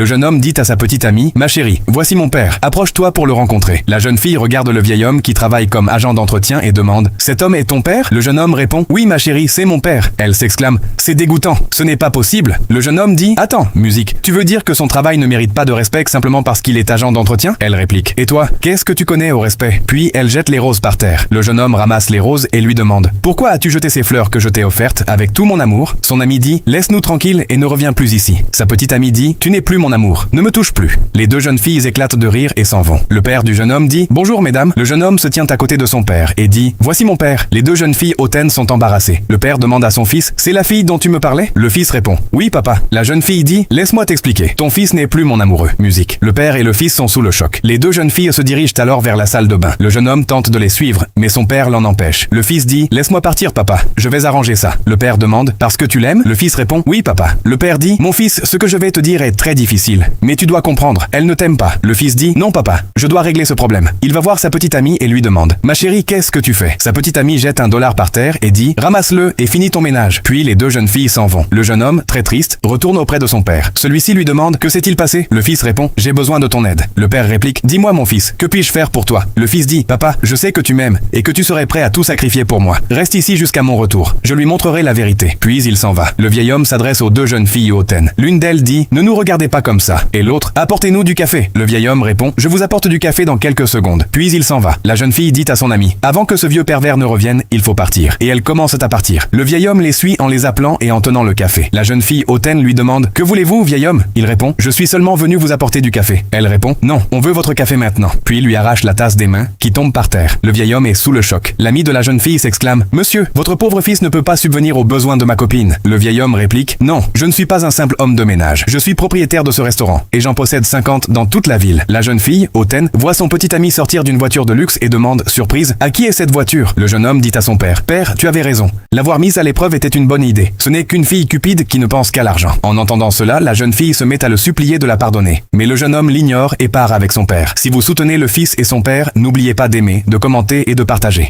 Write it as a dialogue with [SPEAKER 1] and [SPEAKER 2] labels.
[SPEAKER 1] Le jeune homme dit à sa petite amie, « Ma chérie, voici mon père, approche-toi pour le rencontrer. » La jeune fille regarde le vieil homme qui travaille comme agent d'entretien et demande, « Cet homme est ton père ?» Le jeune homme répond, « Oui ma chérie, c'est mon père. » Elle s'exclame, « C'est dégoûtant, ce n'est pas possible. » Le jeune homme dit, « Attends, musique, tu veux dire que son travail ne mérite pas de respect simplement parce qu'il est agent d'entretien ?» Elle réplique, « Et toi, qu'est-ce que tu connais au respect ?» Puis elle jette les roses par terre. Le jeune homme ramasse les roses et lui demande, « Pourquoi as-tu jeté ces fleurs que je t'ai offertes avec tout mon amour ?» Son ami dit, « Laisse-nous tranquille et ne reviens plus ici. » Sa petite amie dit, « Tu n'es plus mon amour, ne me touche plus. » Les deux jeunes filles éclatent de rire et s'en vont. Le père du jeune homme dit, « Bonjour mesdames. » Le jeune homme se tient à côté de son père et dit, « Voici mon père. » Les deux jeunes filles hautaines sont embarrassées. Le père demande à son fils, « C'est la fille dont tu me parlais ?» Le fils répond, « Oui papa. » La jeune fille dit, « Laisse-moi t'expliquer. Ton fils n'est plus mon amoureux. » Musique. Le père et le fils sont sous le choc. Les deux jeunes filles se dirigent alors vers la salle de bain. Le jeune homme tente de les suivre, mais son père l'en empêche. Le fils dit, « Laisse-moi partir papa. Je vais arranger ça. » Le père demande, « Parce que tu l'aimes ?» Le fils répond, « Oui papa. » Le père dit, « Mon fils, ce que je vais te dire est très difficile. Mais tu dois comprendre, elle ne t'aime pas. » Le fils dit, « Non papa, je dois régler ce problème. » Il va voir sa petite amie et lui demande, « Ma chérie, qu'est-ce que tu fais ?» Sa petite amie jette $1 par terre et dit, « Ramasse-le et finis ton ménage. » Puis les deux jeunes filles s'en vont. Le jeune homme, très triste, retourne auprès de son père. Celui-ci lui demande, « Que s'est-il passé ?» Le fils répond, « J'ai besoin de ton aide. » Le père réplique, « Dis-moi mon fils, que puis-je faire pour toi ?» Le fils dit, « Papa, je sais que tu m'aimes et que tu serais prêt à tout sacrifier pour moi. Reste ici jusqu'à mon retour. Je lui montrerai la vérité. » Puis il s'en va. Le vieil homme s'adresse aux deux jeunes filles hautaines. L'une d'elles dit, « Ne nous regardez pas comme ça. » Et l'autre, « Apportez-nous du café. » Le vieil homme répond, « Je vous apporte du café dans quelques secondes. » Puis il s'en va. La jeune fille dit à son ami, « Avant que ce vieux pervers ne revienne, il faut partir. » Et elles commencent à partir. Le vieil homme les suit en les appelant et en tenant le café. La jeune fille hautaine lui demande, « Que voulez-vous, vieil homme ?» Il répond, « Je suis seulement venu vous apporter du café. » Elle répond, « Non, on veut votre café maintenant. » Puis il lui arrache la tasse des mains, qui tombe par terre. Le vieil homme est sous le choc. L'ami de la jeune fille s'exclame, « Monsieur, votre pauvre fils ne peut pas subvenir aux besoins de ma copine. » Le vieil homme réplique, « Non, je ne suis pas un simple homme de ménage. Je suis propriétaire de ce restaurant, et j'en possède 50 dans toute la ville. » La jeune fille, hautaine, voit son petit ami sortir d'une voiture de luxe et demande, surprise, « À qui est cette voiture ?» Le jeune homme dit à son père, « Père, tu avais raison. L'avoir mise à l'épreuve était une bonne idée. Ce n'est qu'une fille cupide qui ne pense qu'à l'argent. » En entendant cela, la jeune fille se met à le supplier de la pardonner. Mais le jeune homme l'ignore et part avec son père. Si vous soutenez le fils et son père, n'oubliez pas d'aimer, de commenter et de partager.